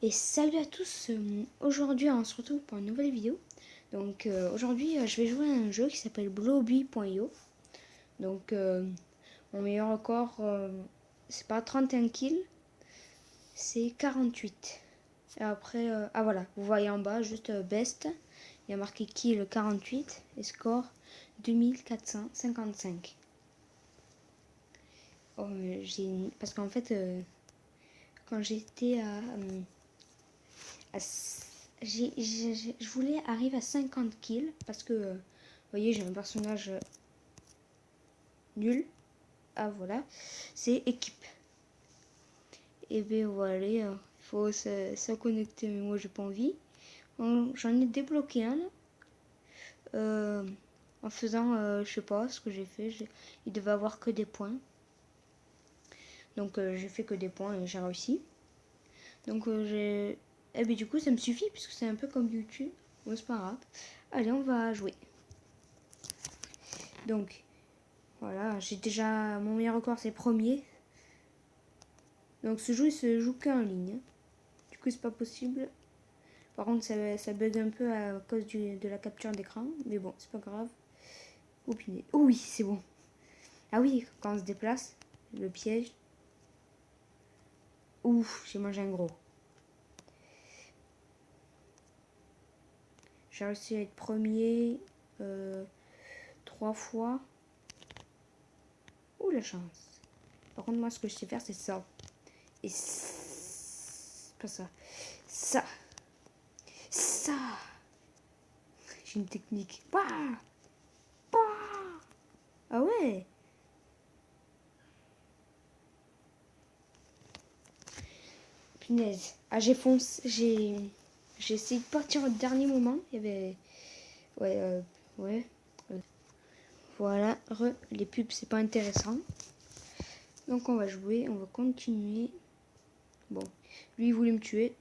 Et salut à tous, aujourd'hui on se retrouve pour une nouvelle vidéo. Donc aujourd'hui je vais jouer à un jeu qui s'appelle Bloby.io. Donc mon meilleur record c'est pas 31 kills, c'est 48. Et après, ah voilà, vous voyez en bas juste best, il y a marqué kill 48 et score 2455. Oh, parce qu'en fait quand j'étais je voulais arriver à 50 kills parce que, vous voyez, j'ai un personnage nul. Ah voilà, c'est équipe. Et bien voilà, il faut se connecter, mais moi j'ai pas envie. J'en ai débloqué un en faisant, je sais pas ce que j'ai fait. Il devait avoir que des points. Donc j'ai fait que des points et j'ai réussi. Donc j'ai... Et bien du coup ça me suffit puisque c'est un peu comme YouTube. Bon, c'est pas grave. Allez, on va jouer. Donc, voilà, j'ai déjà... Mon meilleur record, c'est premier. Donc, ce jeu, il se joue qu'en ligne. Du coup, c'est pas possible. Par contre, ça bug un peu à cause de la capture d'écran. Mais bon, c'est pas grave. Oh, punaise. Oh oui, c'est bon. Ah oui, quand on se déplace, le piège. Ouf, j'ai mangé un gros. J'ai réussi à être premier 3 fois. Ouh, la chance. Par contre, moi, ce que je sais faire, c'est ça. Et c'est pas ça. Ça. Ça. J'ai une technique. Bah, bah. Ah ouais. Punaise. Ah, j'ai foncé. J'ai essayé de partir au dernier moment. Il y avait... Ouais, ouais. Voilà. Les pubs, c'est pas intéressant. Donc on va jouer. On va continuer. Bon. Lui, il voulait me tuer.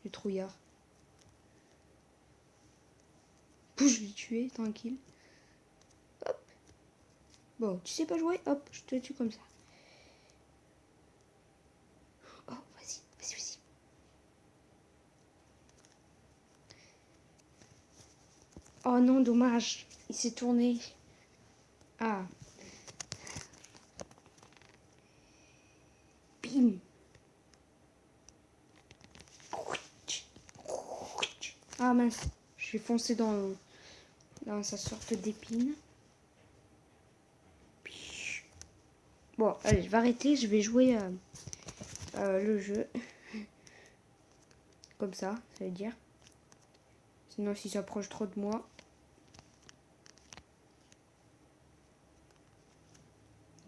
Le trouillard. Je l'ai tué, tranquille. Hop. Bon, tu sais pas jouer? Hop, je te tue comme ça. Oh, vas-y, vas-y, vas-y. Oh non, dommage. Il s'est tourné. Ah. Bim. Ah mince. Je suis foncé dans sa sorte d'épine. Bon, allez, je vais arrêter. Je vais jouer le jeu. Comme ça veut dire. Sinon, s'il s'approche trop de moi.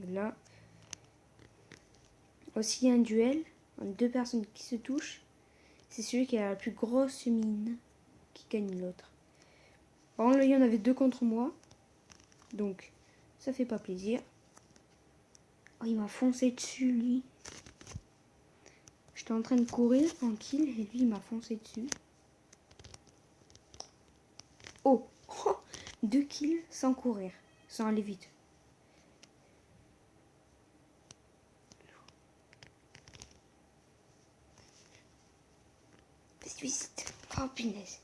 Là. Aussi, il y a un duel entre deux personnes qui se touchent. C'est celui qui a la plus grosse mine qui gagne l'autre. Par contre, là, il y en avait deux contre moi. Donc, ça fait pas plaisir. Oh, il m'a foncé dessus, lui. J'étais en train de courir tranquille et lui, il m'a foncé dessus. Oh, 2 kills sans courir, sans aller vite. Vite. Oh punaise.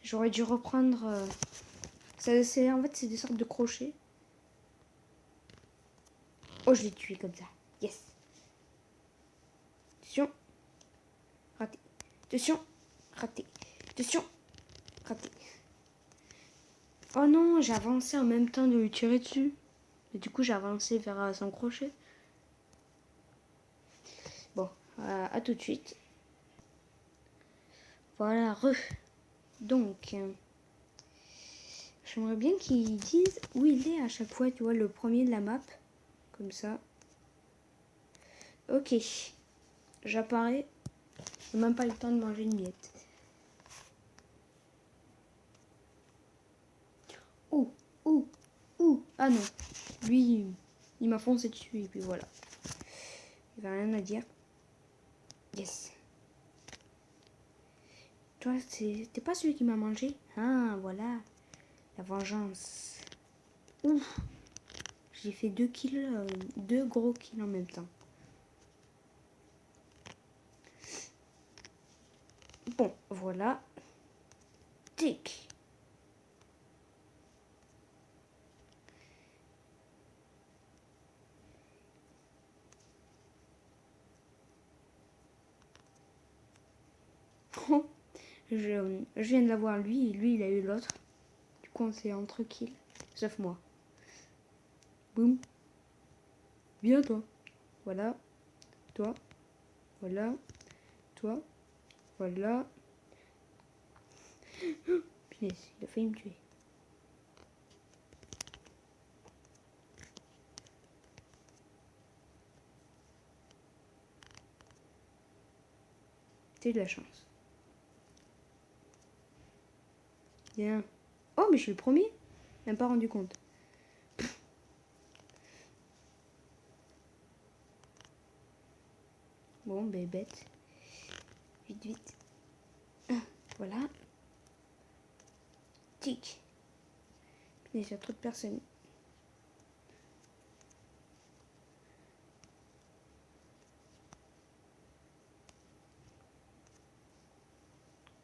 J'aurais dû reprendre... en fait, c'est des sortes de crochets. Oh, je l'ai tué comme ça. Yes. Attention. Raté. Attention. Raté. Attention. Raté. Oh non, j'ai avancé en même temps de lui tirer dessus. Et du coup, j'ai avancé vers son crochet. Bon, à tout de suite. Voilà, Donc, j'aimerais bien qu'ils disent où il est à chaque fois, tu vois, le premier de la map. Comme ça. Ok. J'apparais. J'ai même pas le temps de manger une miette. Ouh. Ah non. Lui, il m'a foncé dessus et puis voilà. Il va rien à dire. Yes. Toi, t'es pas celui qui m'a mangé? Ah, voilà. La vengeance. Ouf. J'ai fait 2 kills, 2 gros kills en même temps. Bon, voilà. Tic. Je viens de l'avoir lui, et lui il a eu l'autre. Du coup on s'est entre kills, sauf moi. Boum. Viens toi. Voilà. Toi. Voilà. Toi. Voilà. Punaise, il a failli me tuer. T'as de la chance. Bien. Oh mais je suis le premier. Même pas rendu compte. Bon, ben bête. Vite, vite. Voilà. Tic. Il y a trop de personnes.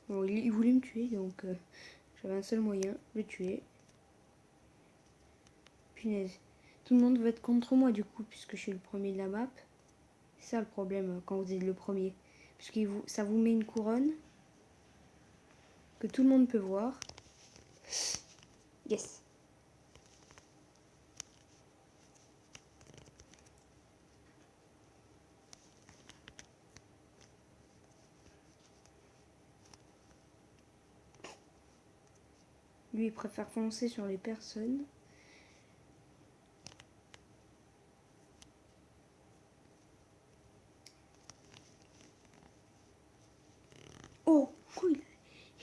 Bon, il voulait me tuer, donc j'avais un seul moyen, le tuer. Punaise. Tout le monde va être contre moi du coup, puisque je suis le premier de la map. C'est ça le problème quand vous êtes le premier. Puisque ça vous met une couronne que tout le monde peut voir. Yes. Lui, il préfère foncer sur les personnes. Oh,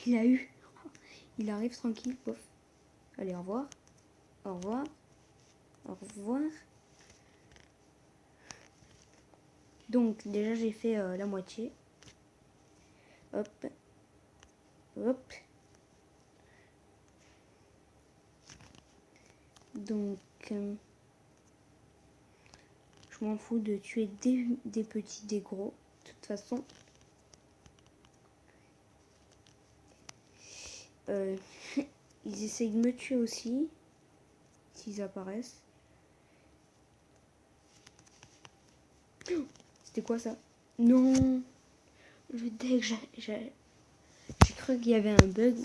il a eu. Il arrive tranquille, pof. Allez, au revoir. Au revoir. Au revoir. Donc, déjà, j'ai fait la moitié. Hop. Hop. Donc, je m'en fous de tuer des petits, des gros. De toute façon. Ils essayent de me tuer aussi. S'ils apparaissent. C'était quoi ça? Non. Le deck, j'ai cru qu'il y avait un bug.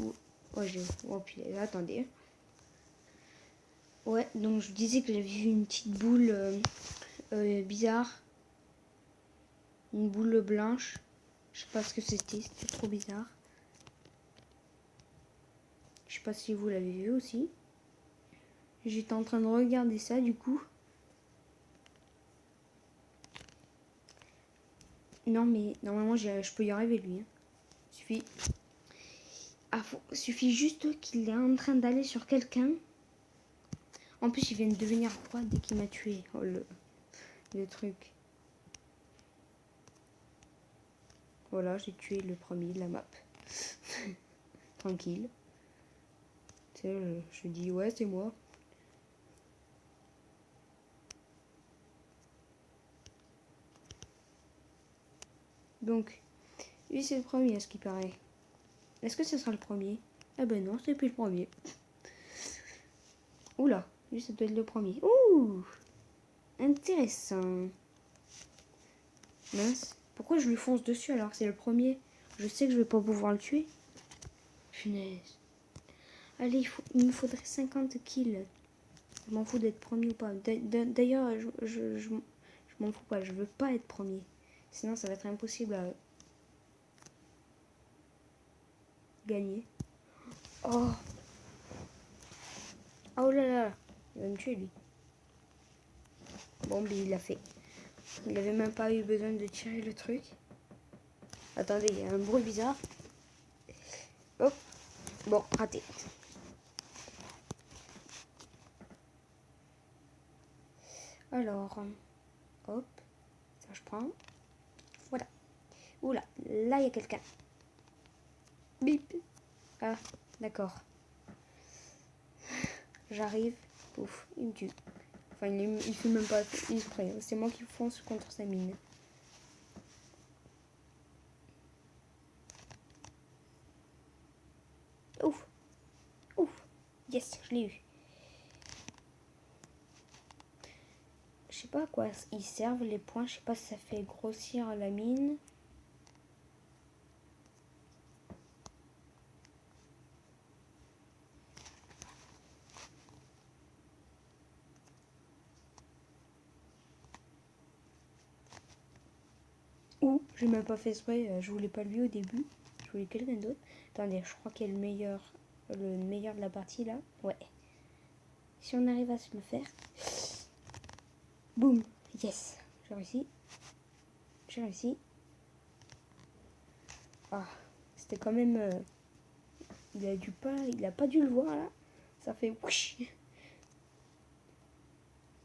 Oh putain, attendez. Ouais, donc je disais que j'avais vu une petite boule bizarre. Une boule blanche. Je sais pas ce que c'était trop bizarre. Je sais pas si vous l'avez vu aussi. J'étais en train de regarder ça du coup. Non mais normalement je peux y arriver lui. Hein. Suffit juste qu'il est en train d'aller sur quelqu'un. En plus il vient de devenir roi dès qu'il m'a tué. Oh le truc. Voilà, j'ai tué le premier de la map. Tranquille. Tu sais, je dis ouais c'est moi. Donc, lui c'est le premier à ce qui paraît. Est-ce que ce sera le premier? Ah ben non, c'est plus le premier. Oula, lui ça doit être le premier. Ouh, intéressant. Mince, pourquoi je lui fonce dessus alors que c'est le premier? Je sais que je vais pas pouvoir le tuer. Punaise. Allez, il me faudrait 50 kills. Je m'en fous d'être premier ou pas. D'ailleurs, je m'en fous pas. Je veux pas être premier. Sinon, ça va être impossible à gagner. Oh. Oh là là. Il va me tuer, lui. Bon, mais il l'a fait. Il avait même pas eu besoin de tirer le truc. Attendez, il y a un bruit bizarre. Hop. Bon, raté. Alors, hop. Ça, je prends. Voilà. Oula, là, il y a quelqu'un. Bip. Ah, d'accord. J'arrive. Ouf, il me tue. Enfin, il fait même pas exprès. C'est moi qui fonce contre sa mine. Yes, je l'ai eu. Je sais pas à quoi ils servent les points. Je sais pas si ça fait grossir la mine. Ou, j'ai même pas fait exprès, je voulais pas lui au début. Je voulais quelqu'un d'autre. Attendez, je crois qu'il y a le meilleur de la partie là. Ouais. Si on arrive à se le faire. Boum. Yes. J'ai réussi. J'ai réussi. Ah, c'était quand même... il a pas dû le voir là. Ça fait... Whoosh.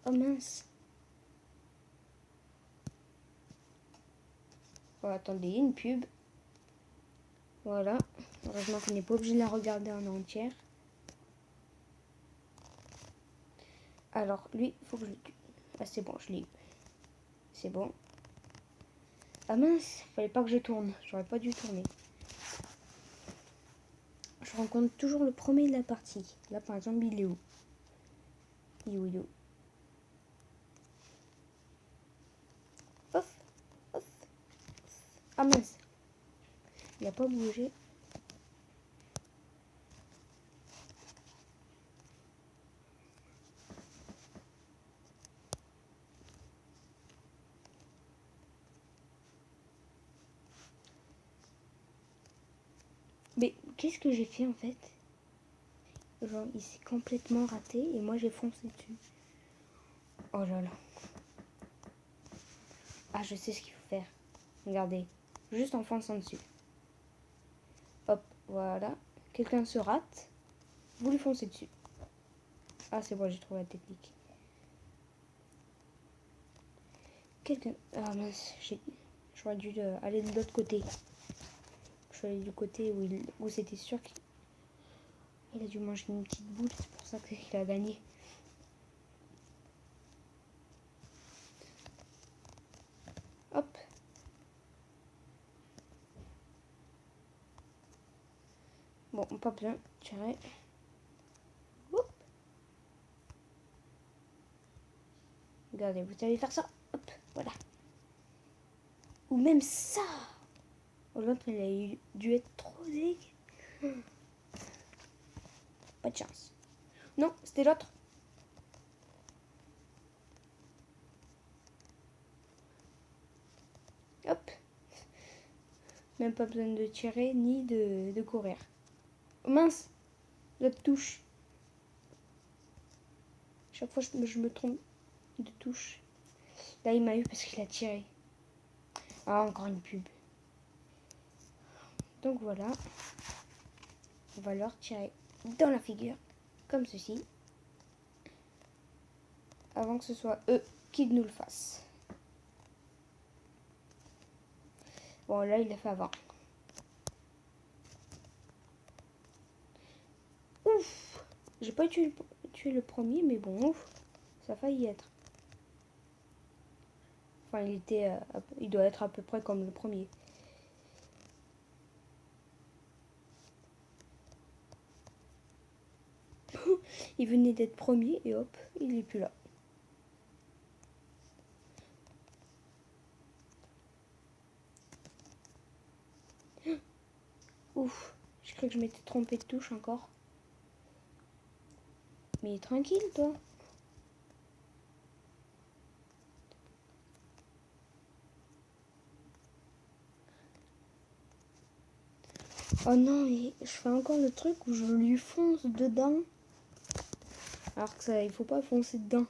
Oh mince. Oh, attendez, une pub. Voilà. Heureusement qu'on n'est pas obligé de la regarder en entière. Alors, lui, il faut que je le tue. Ah, c'est bon, je l'ai eu. C'est bon. Ah mince, fallait pas que je tourne. J'aurais pas dû tourner. Je rencontre toujours le premier de la partie. Là, par exemple, il est où? Il est où? Il est où? Ouf, ouf. Ah mince. Il a pas bougé. Mais qu'est-ce que j'ai fait en fait? Genre, il s'est complètement raté et moi j'ai foncé dessus. Oh là là. Ah, je sais ce qu'il faut faire. Regardez. Juste en fonçant dessus. Hop, voilà. Quelqu'un se rate. Vous lui foncez dessus. Ah, c'est bon, j'ai trouvé la technique. Ah mince, j'aurais dû aller de l'autre côté. Je suis allée du côté où c'était sûr qu'il a dû manger une petite boule. C'est pour ça qu'il a gagné. Hop. Bon, pas besoin. Tirer. Hop. Regardez, vous savez faire ça. Hop, voilà. Ou même ça. Oh, l'autre, il a dû être trop dég. Pas de chance. Non, c'était l'autre. Hop. Même pas besoin de tirer ni de courir. Oh, mince. L'autre touche. Chaque fois, je me trompe de touche. Là, il m'a eu parce qu'il a tiré. Ah, encore une pub. Donc voilà. On va leur tirer dans la figure. Comme ceci. Avant que ce soit eux qui nous le fassent. Bon, là, il l'a fait avant. Ouf! J'ai pas tué le premier, mais bon, ouf. Ça a failli être. Enfin, il doit être à peu près comme le premier. Il venait d'être premier et hop, il est plus là. Ouf, j'ai cru que je m'étais trompé de touche encore. Mais tranquille, toi. Oh non, mais je fais encore le truc où je lui fonce dedans. Alors que ça, il faut pas foncer dedans.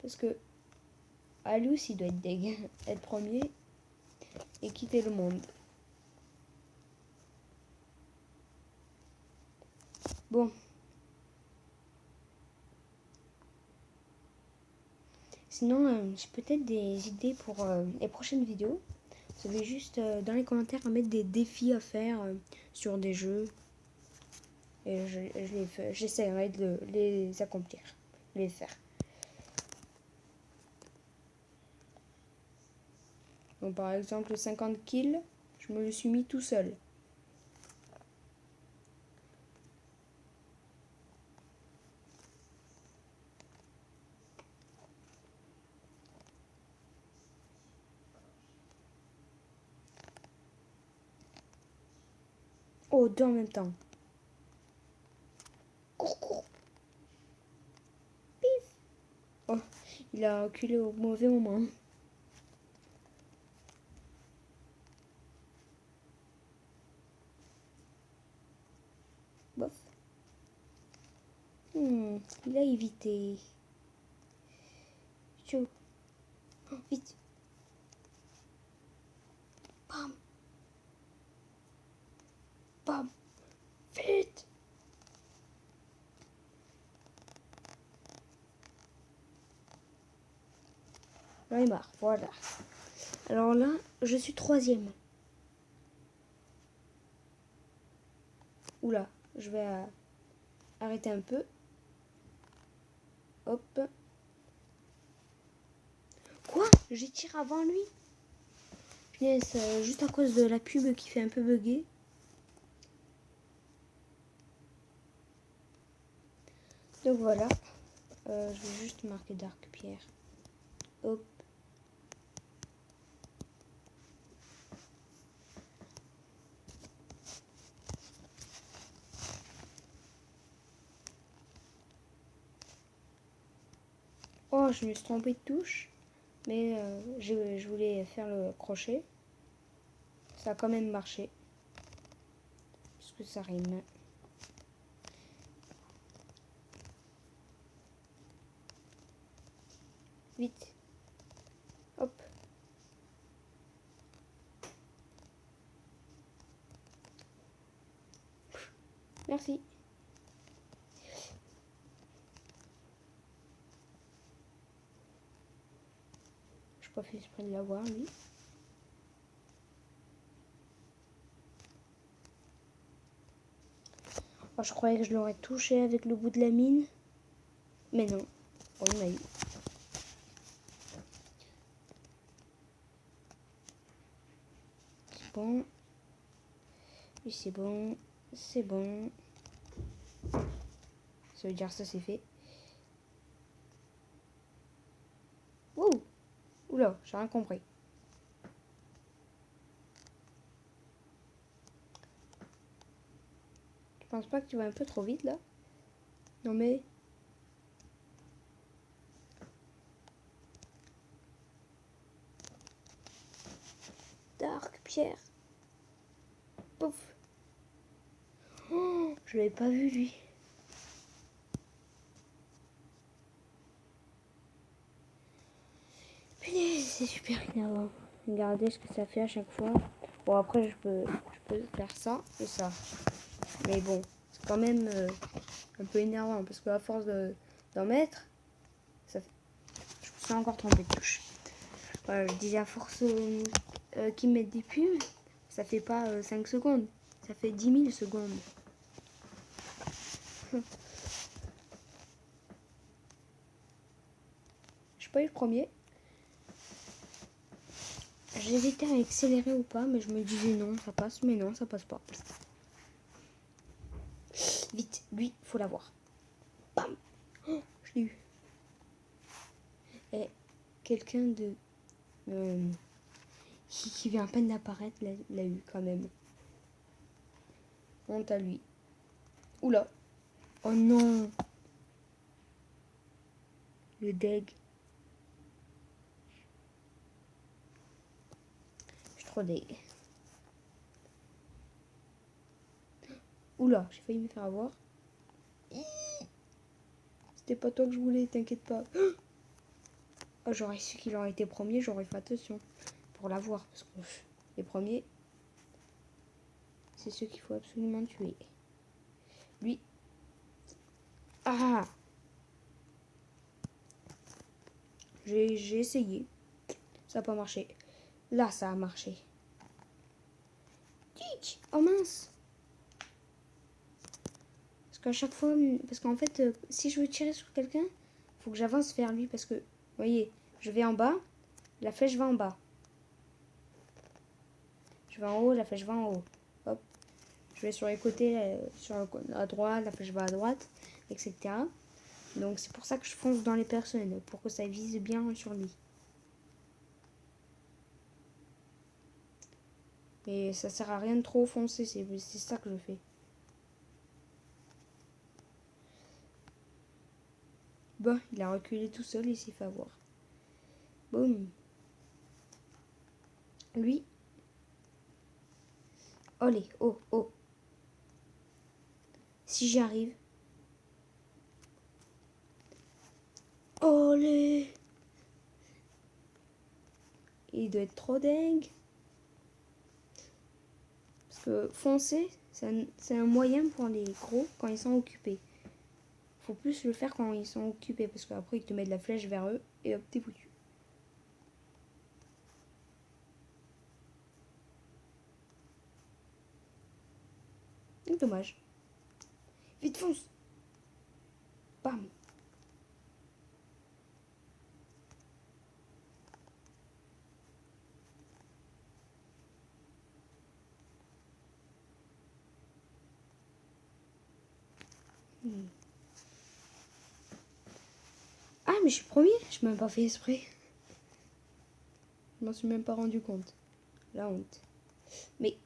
Parce que Alus, il doit être deg. Être premier et quitter le monde. Bon. Sinon, j'ai peut-être des idées pour les prochaines vidéos. Vous avez juste dans les commentaires à mettre des défis à faire sur des jeux. Et j'essaierai de les accomplir, de les faire. Donc, par exemple, 50 kills, je me le suis mis tout seul. Oh, deux en même temps. Cours, cours. Pif. Oh, il a reculé au mauvais moment. Bof. Il a évité. Chaud. Oh, vite. Bam. Bam. Vite. J'en ai marre, voilà. Alors là, je suis troisième. Oula, je vais arrêter un peu. Hop. Quoi? J'ai tiré avant lui? Punaise, juste à cause de la pub qui fait un peu bugger. Donc voilà. Je vais juste marquer Dark Pierre. Hop. Oh, je me suis trompée de touche. Mais je voulais faire le crochet. Ça a quand même marché. Parce que ça rime. Vite. Hop. Merci. Je n'ai pas fait exprès de l'avoir, lui. Oh, je croyais que je l'aurais touché avec le bout de la mine. Mais non. Oh, il m'a eu. C'est bon. Oui, c'est bon. C'est bon. Ça veut dire ça, c'est fait. Ouh. Oula, j'ai rien compris. Tu penses pas que tu vas un peu trop vite, là? Non, mais... Dark Pierre. Pouf. Oh, je l'avais pas vu, lui. Punaise, c'est super énervant. Regardez ce que ça fait à chaque fois. Bon, après, je peux faire ça et ça. Mais bon, c'est quand même un peu énervant parce qu'à force d'en mettre, ça fait... je me suis encore trompée de touche. Voilà, je disais à force qu'ils mettent des pubs, ça fait pas 5 secondes, ça fait 10 000 secondes. Je suis pas eu le premier. J'hésitais à accélérer ou pas, mais je me disais non, ça passe, mais non, ça passe pas. Vite, lui, faut l'avoir. Bam! Oh, je l'ai eu. Et quelqu'un de qui vient à peine d'apparaître l'a eu quand même. Honte à lui. Oula. Oh non. Le deg. Je suis trop deg. Oula, j'ai failli me faire avoir. C'était pas toi que je voulais, t'inquiète pas. Oh, j'aurais su qu'il aurait été premier, j'aurais fait attention pour l'avoir. Parce que les premiers, c'est ceux qu'il faut absolument tuer. Lui. Ah! J'ai essayé. Ça n'a pas marché. Là, ça a marché. Oh mince! Parce qu'à chaque fois... Parce qu'en fait, si je veux tirer sur quelqu'un, il faut que j'avance vers lui. Parce que, vous voyez, je vais en bas, la flèche va en bas. Je vais en haut, la flèche va en haut. Hop. Je vais sur les côtés, à droite, la flèche va à droite, etc. Donc c'est pour ça que je fonce dans les personnes, pour que ça vise bien sur lui. Et ça sert à rien de trop foncer, c'est ça que je fais. Bon, il a reculé tout seul, il s'est fait avoir. Boum. Lui. Olé, oh, oh. Si j'y arrive. Olé. Il doit être trop dingue. Parce que foncer, c'est un moyen pour les gros quand ils sont occupés. Faut plus le faire quand ils sont occupés. Parce qu'après, ils te mettent la flèche vers eux. Et hop, t'es foutu. Dommage. Vite, fonce. Bam. Ah, mais je suis premier. Je m'ai même pas fait exprès. Je m'en suis même pas rendu compte. La honte. Mais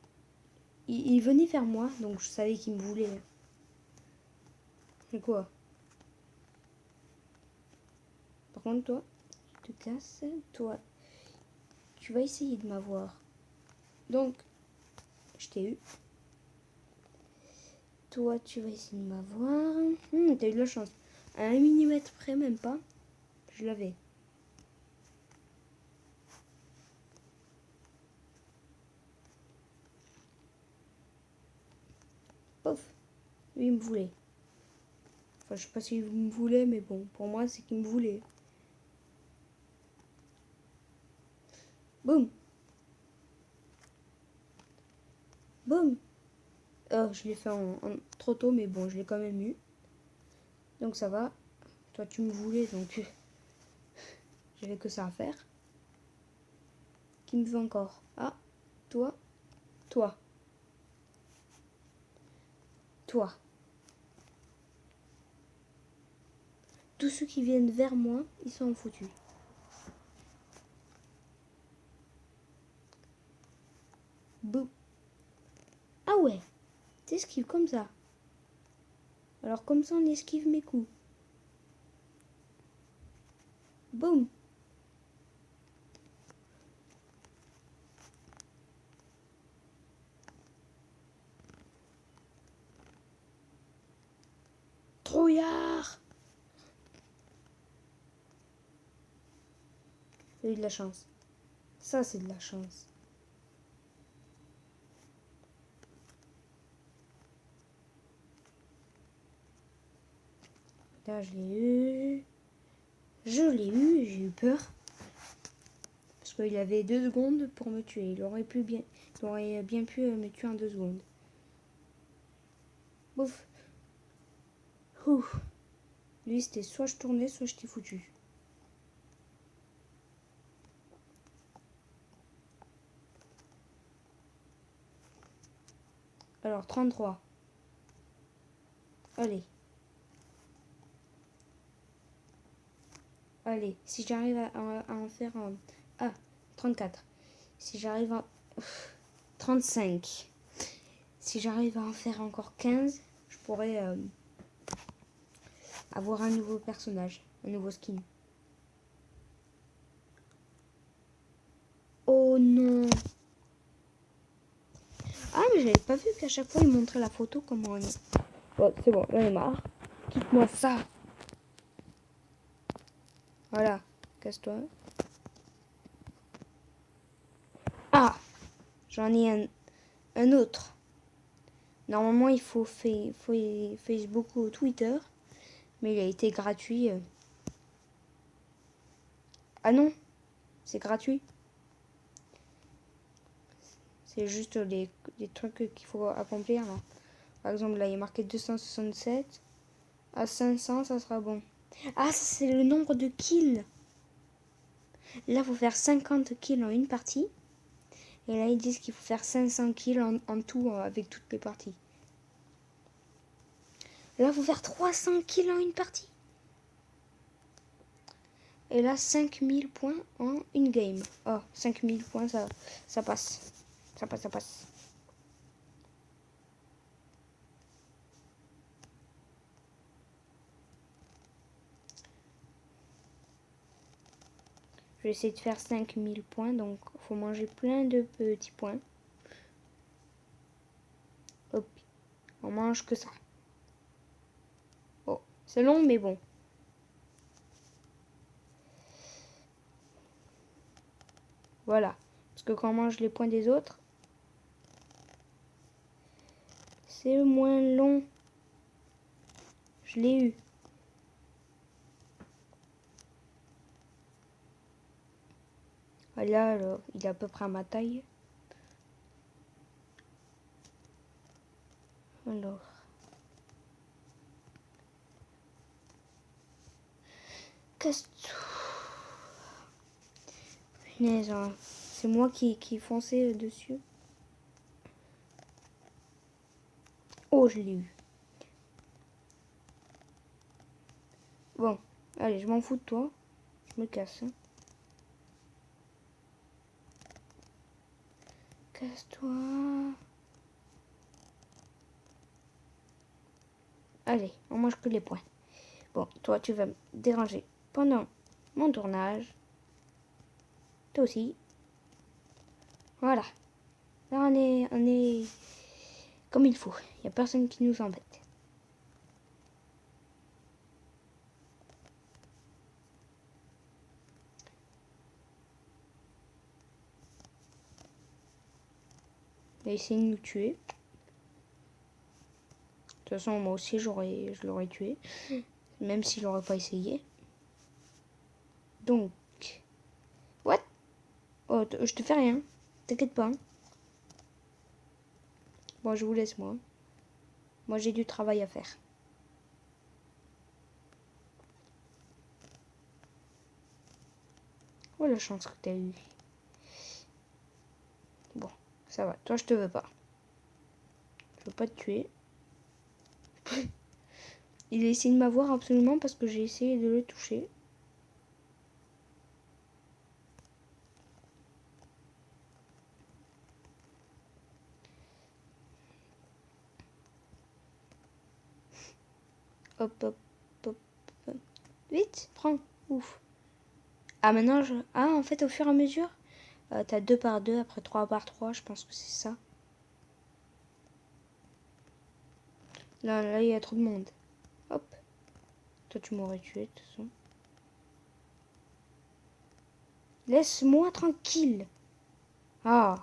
il venait vers moi, donc je savais qu'il me voulait. C'est quoi? Par contre, toi, tu te casses. Toi, tu vas essayer de m'avoir. Donc, je t'ai eu. Toi, tu vas essayer de m'avoir. T'as eu de la chance. À 1 millimètre près, même pas. Je l'avais. Pouf. Lui, il me voulait. Enfin, je sais pas s'il me voulait, mais bon, pour moi, c'est qu'il me voulait. Boum. Boum. Oh, je l'ai fait trop tôt, mais bon, je l'ai quand même eu. Donc ça va. Toi, tu me voulais, donc j'avais que ça à faire. Qui me veut encore? Ah, toi, toi, toi. Tous ceux qui viennent vers moi, ils sont foutus. Boum. Ah ouais, t'esquives comme ça. Alors comme ça, on esquive mes coups. Boum. Trouillard. J'ai eu de la chance. Ça, c'est de la chance. Là, je l'ai eu. Je l'ai eu, j'ai eu peur. Parce qu'il avait 2 secondes pour me tuer. Il aurait bien pu me tuer en 2 secondes. Bouf. Ouf. Lui, c'était soit je tournais, soit je t'ai foutu. Alors, 33. Allez. Allez, si j'arrive à en faire un... Ah, 34. Si j'arrive à... 35. Si j'arrive à en faire encore 15, je pourrais avoir un nouveau personnage, un nouveau skin. Oh non. Ah, mais j'avais pas vu qu'à chaque fois il montrait la photo comment on est. Bon, c'est bon, j'en ai marre. Quitte-moi ça. Voilà, casse-toi. Ah, j'en ai un autre. Normalement, il faut Facebook ou Twitter. Mais il a été gratuit. Ah non, c'est gratuit. C'est juste les trucs qu'il faut accomplir. Là. Par exemple, là, il est marqué 267. À 500, ça sera bon. Ah, ça, c'est le nombre de kills. Là, il faut faire 50 kills en une partie. Et là, ils disent qu'il faut faire 500 kills en tout avec toutes les parties. Là, il faut faire 300 kills en une partie. Et là, 5000 points en une game. Oh, 5000 points, ça passe. Ça passe, ça passe. Je vais essayer de faire 5000 points, donc il faut manger plein de petits points. Hop, on mange que ça. Oh, c'est long, mais bon. Voilà, parce que quand on mange les points des autres, c'est moins long. Je l'ai eu. Là, alors, il est à peu près à ma taille. Alors. Casse-tout. C'est moi qui fonçais dessus. Oh, je l'ai eu. Bon, allez, je m'en fous de toi. Je me casse. Hein. Casse-toi. Allez, on mange que les points. Bon, toi, tu vas me déranger pendant mon tournage. Toi aussi. Voilà. Là, on est comme il faut. Il n'y a personne qui nous embête. Il a essayé de nous tuer. De toute façon, moi aussi, je l'aurais tué. Même s'il n'aurait pas essayé. Donc. What? Oh, je te fais rien. T'inquiète pas. Bon, je vous laisse, moi. Moi, j'ai du travail à faire. Oh, la chance que t'as eu. Bon, ça va. Toi, je te veux pas. Je veux pas te tuer. Il a essayé de m'avoir absolument parce que j'ai essayé de le toucher. Hop, hop, hop, hop. Vite, prends. Ouf. Ah, maintenant, Ah, en fait, au fur et à mesure, t'as 2 par 2, après 3 par 3, je pense que c'est ça. Là, il y a trop de monde. Hop. Toi, tu m'aurais tué, de toute façon. Laisse-moi tranquille. Ah.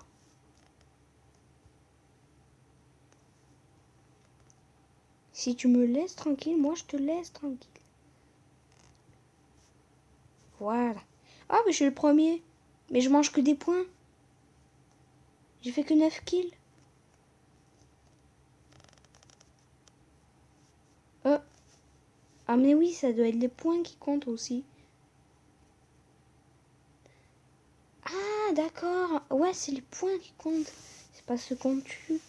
Si tu me laisses tranquille, moi, je te laisse tranquille. Voilà. Ah, mais je suis le premier. Mais je mange que des points. J'ai fait que 9 kills. Ah, mais oui, ça doit être les points qui comptent aussi. Ah, d'accord. Ouais, c'est les points qui comptent. C'est pas ce qu'on tue.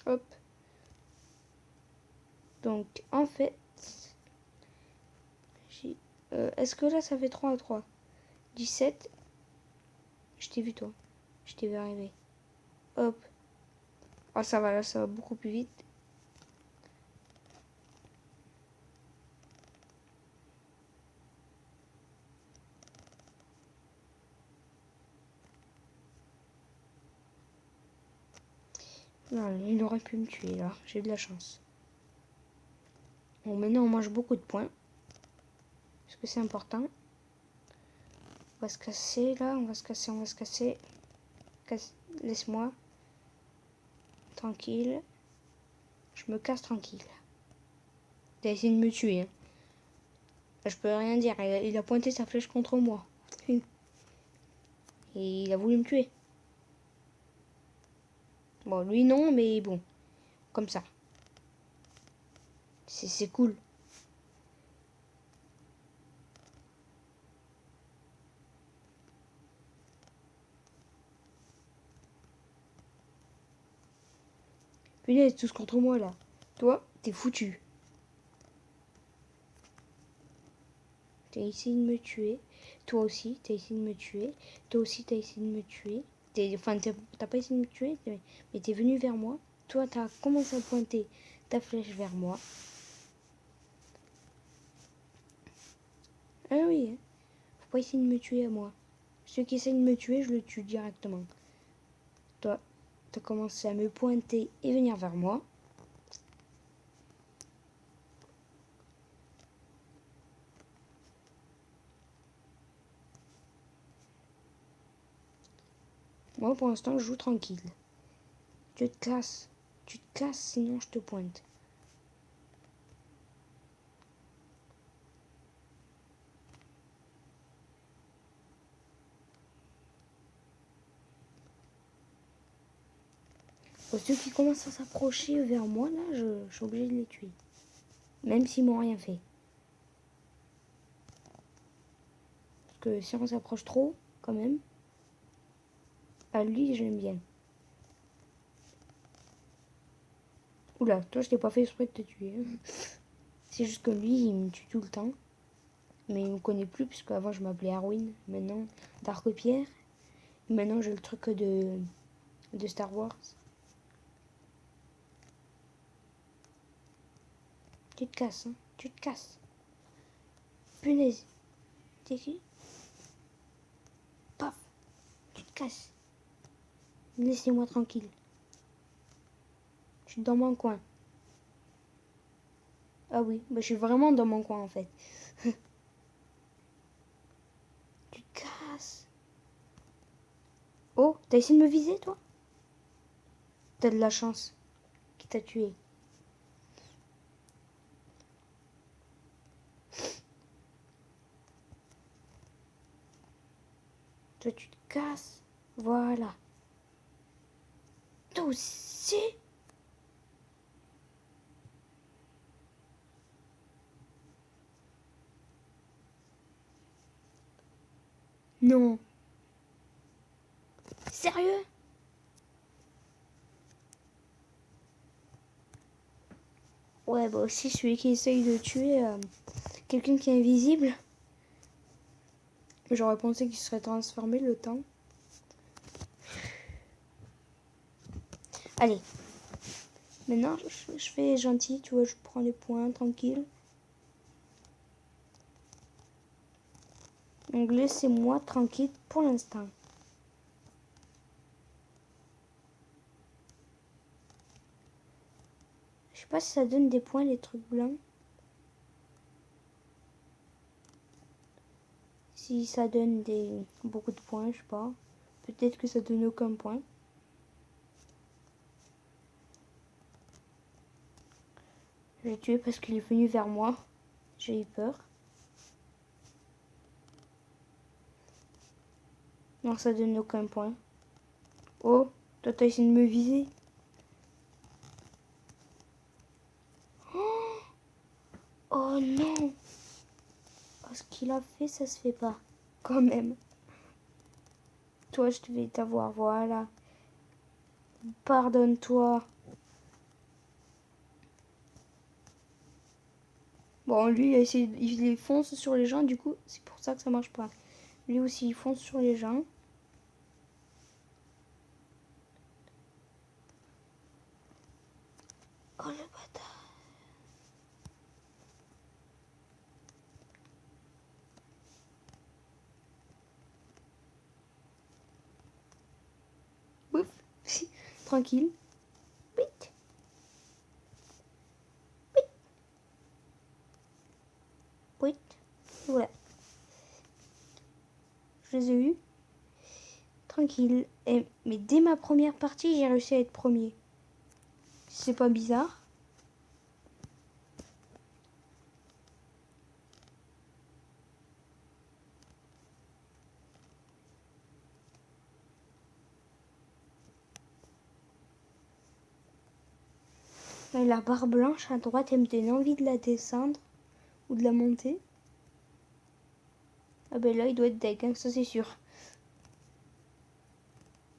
Hop. Donc, en fait... Est-ce que là, ça fait 3 à 3 17. Je t'ai vu, toi. Je t'ai vu arriver. Hop. Ah, ça va, là, ça va beaucoup plus vite. Non, il aurait pu me tuer, là. J'ai eu de la chance. Bon, maintenant, on mange beaucoup de points. Parce que c'est important. On va se casser, là. On va se casser, on va se casser. Laisse-moi. Tranquille. Je me casse tranquille. Il a essayé de me tuer. Hein. Je peux rien dire. Il a pointé sa flèche contre moi. Et il a voulu me tuer. Bon, lui non, mais bon. Comme ça. C'est cool. Punaise, tous contre moi là. Toi, t'es foutu. T'as essayé de me tuer. Toi aussi, t'as essayé de me tuer. Toi aussi, t'as essayé de me tuer. Enfin, t'as pas essayé de me tuer, mais t'es venu vers moi. Toi, t'as commencé à pointer ta flèche vers moi. Ah oui, hein. Faut pas essayer de me tuer à moi. Ceux qui essayent de me tuer, je le tue directement. Toi, t'as commencé à me pointer et venir vers moi. Moi, pour l'instant, je joue tranquille. Tu te casses. Tu te casses, sinon je te pointe. Pour ceux qui commencent à s'approcher vers moi, là, je suis obligé de les tuer. Même s'ils m'ont rien fait. Parce que si on s'approche trop, quand même, à lui, j'aime bien. Oula, toi, je t'ai pas fait exprès de te tuer. C'est juste que lui, il me tue tout le temps. Mais il me connaît plus, puisque avant je m'appelais Arwin. Maintenant, Dark Pierre. Et maintenant, j'ai le truc de Star Wars. Tu te casses, hein. Tu te casses. Punaise. T'es qui? Paf. Tu te casses. Laissez-moi tranquille. Je suis dans mon coin. Ah oui, bah, je suis vraiment dans mon coin en fait. Tu te casses. Oh, t'as essayé de me viser toi? T'as de la chance. Qui t'a tué? Toi tu te casses. Voilà. Toi aussi? Non. Sérieux? Ouais, bah aussi celui qui essaye de tuer quelqu'un qui est invisible. J'aurais pensé qu'il serait transformé le temps. Allez. Maintenant, je fais gentil, tu vois, je prends les points, tranquille. Donc laissez-moi tranquille pour l'instant. Je sais pas si ça donne des points les trucs blancs. Si ça donne beaucoup de points, je sais pas. Peut-être que ça donne aucun point. Je l'ai tué parce qu'il est venu vers moi. J'ai eu peur. Non, ça donne aucun point. Oh, toi t'as essayé de me viser. Oh non. Oh, ce qu'il a fait, ça se fait pas. Quand même. Toi, je devais t'avoir, voilà. Pardonne-toi. Bon, lui, il fonce sur les gens, du coup, c'est pour ça que ça marche pas. Lui aussi, il fonce sur les gens. Oh, le bâtard. Ouf. Tranquille. Vite. Vite. Vite. Voilà. Je les ai eus. Tranquille. Mais dès ma première partie, j'ai réussi à être premier. C'est pas bizarre. Et la barre blanche à droite, elle me donne envie de la descendre ou de la monter. Ah ben là, il doit être deg, hein, ça c'est sûr.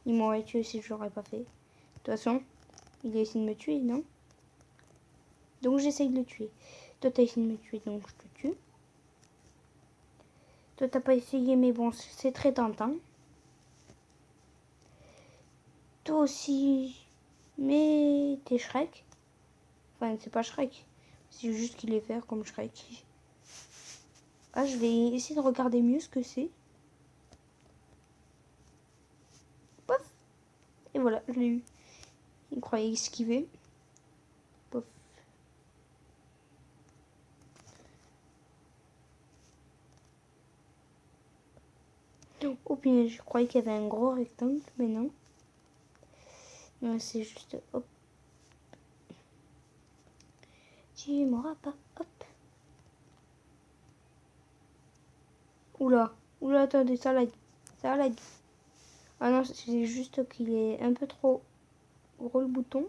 Il m'aurait tué si je l'aurais pas fait. De toute façon, il a essayé de me tuer, non? Donc j'essaye de le tuer. Toi, t'as essayé de me tuer, donc je te tue. Toi, t'as pas essayé, mais bon, c'est très tentant. Toi aussi, mais t'es Shrek. Enfin, c'est pas Shrek. C'est juste qu'il est vert comme Shrek. Ah, je vais essayer de regarder mieux ce que c'est. Pof. Et voilà, je l'ai eu. Il croyait esquiver. Pof. Oh punaise, je croyais qu'il y avait un gros rectangle, mais non. Non, c'est juste... Hop. Tu m'auras pas. Hop. Oula. Oula, attendez, ça lag. Ça lag. Ah non, c'est juste qu'il est un peu trop gros le bouton.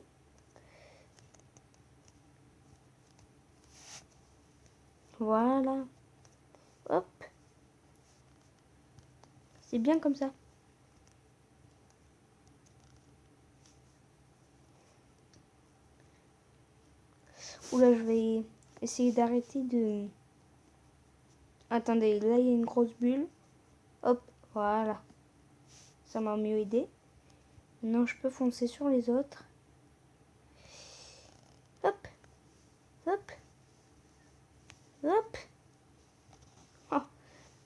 Voilà. Hop. C'est bien comme ça. Oula, je vais essayer d'arrêter de... Attendez, là il y a une grosse bulle. Hop, voilà. Ça m'a mieux aidé. Maintenant, je peux foncer sur les autres. Hop. Hop. Hop. Oh,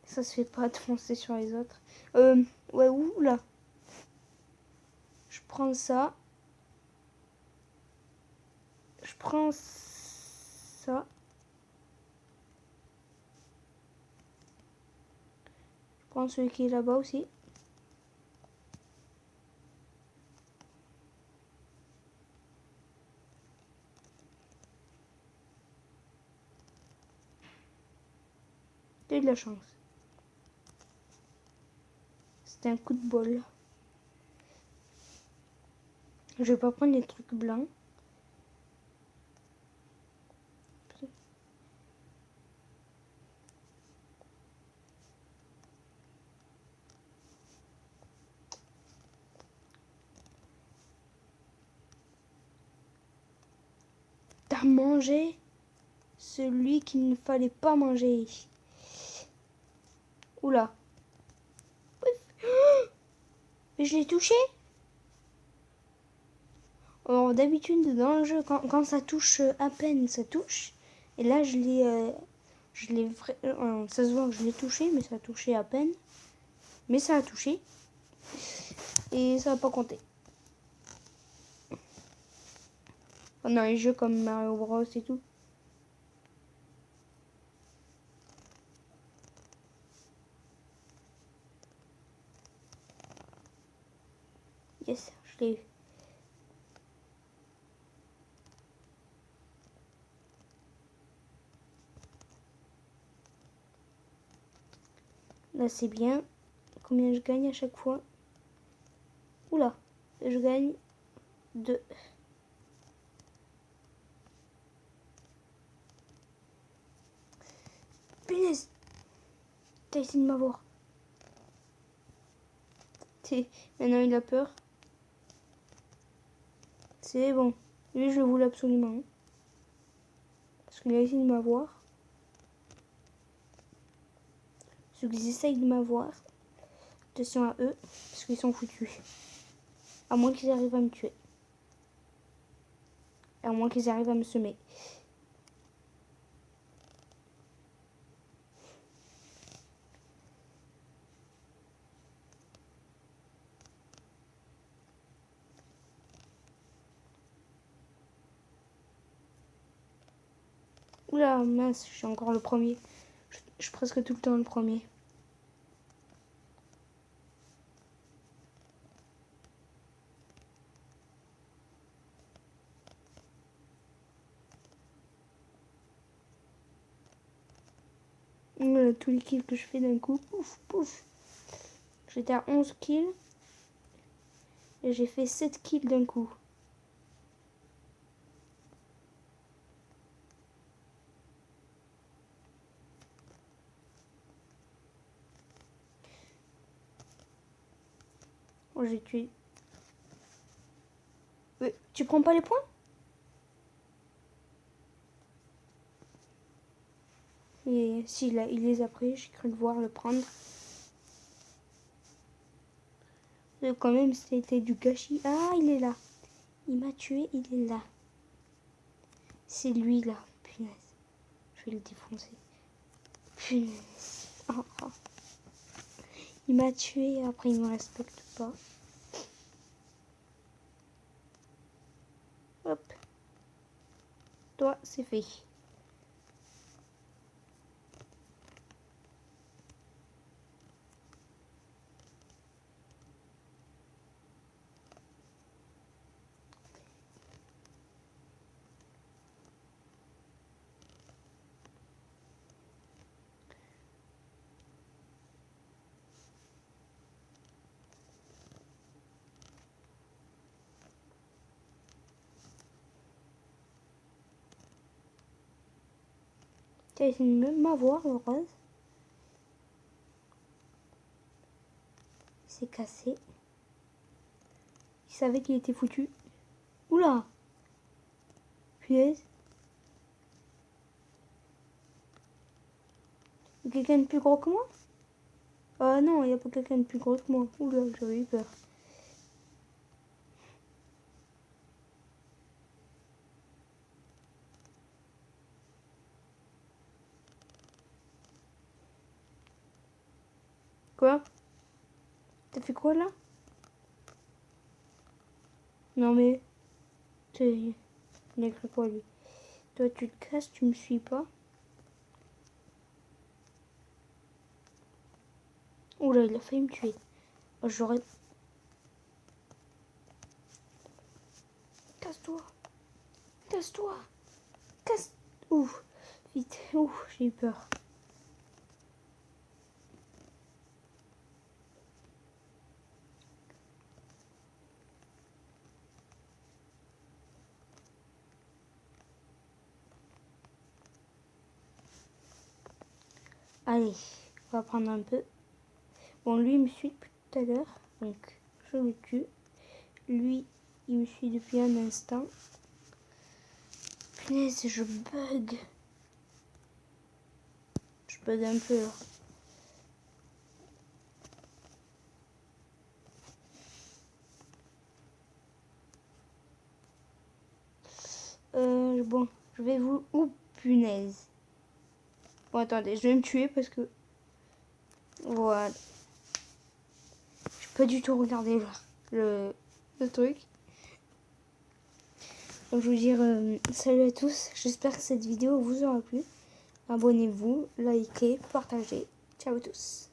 ça se fait pas de foncer sur les autres. Ouais, où là? Je prends ça. Je prends ça. Je prends celui qui est là-bas aussi. J'ai eu de la chance. C'était un coup de bol. Je vais pas prendre les trucs blancs. T'as mangé celui qu'il ne fallait pas manger. Oula. Mais je l'ai touché. Alors d'habitude dans le jeu, quand ça touche à peine, ça touche. Et là ça se voit que je l'ai touché, mais ça a touché à peine. Mais ça a touché. Et ça va pas compter. Dans les jeux comme Mario Bros et tout. Yes, je l'ai eu. Là c'est bien. Combien je gagne à chaque fois? Oula, je gagne 2. Punaise! T'as essayé de m'avoir. Maintenant il a peur. C'est bon. Lui je le voulais absolument. Parce qu'il a essayé de m'avoir. Ceux qui essayent de m'avoir. Attention à eux. Parce qu'ils sont foutus. À moins qu'ils arrivent à me tuer. À moins qu'ils arrivent à me semer. Oula, mince, je suis encore le premier. Je suis presque tout le temps le premier. Voilà, tous les kills que je fais d'un coup. Pouf, pouf. J'étais à 11 kills. Et j'ai fait 7 kills d'un coup. Oh, j'ai tué. Tu prends pas les points? Et si, là, il les a pris, j'ai cru le voir le prendre. Mais quand même, c'était du gâchis. Ah, il est là. Il m'a tué, il est là. C'est lui, là. Punaise. Je vais le défoncer. Punaise. Oh, oh. Il m'a tué et après il me respecte pas. Hop. Toi, c'est fait. T'as essayé de même m'avoir, le rose. Il s'est cassé. Il savait qu'il était foutu. Oula! Punaise. Il y a quelqu'un de plus gros que moi? Ah non, il n'y a pas quelqu'un de plus gros que moi. Oula, j'avais eu peur. Quoi? T'as fait quoi là? Non mais... Il a écrit quoi lui? Toi tu te casses, tu me suis pas? Oula, il a failli me tuer. Oh, j'aurais... Casse-toi! Casse-toi! Casse... Ouf! Vite! Ouf! J'ai eu peur. Allez, on va prendre un peu. Bon, lui, il me suit depuis tout à l'heure. Donc, je le tue. Lui, il me suit depuis un instant. Punaise, je bug. Je bug un peu, là. Bon, je vais vous... Oh, punaise. Bon, attendez, je vais me tuer parce que... Voilà. Je peux pas du tout regarder là, le truc. Donc, je veux dire salut à tous. J'espère que cette vidéo vous aura plu. Abonnez-vous, likez, partagez. Ciao à tous.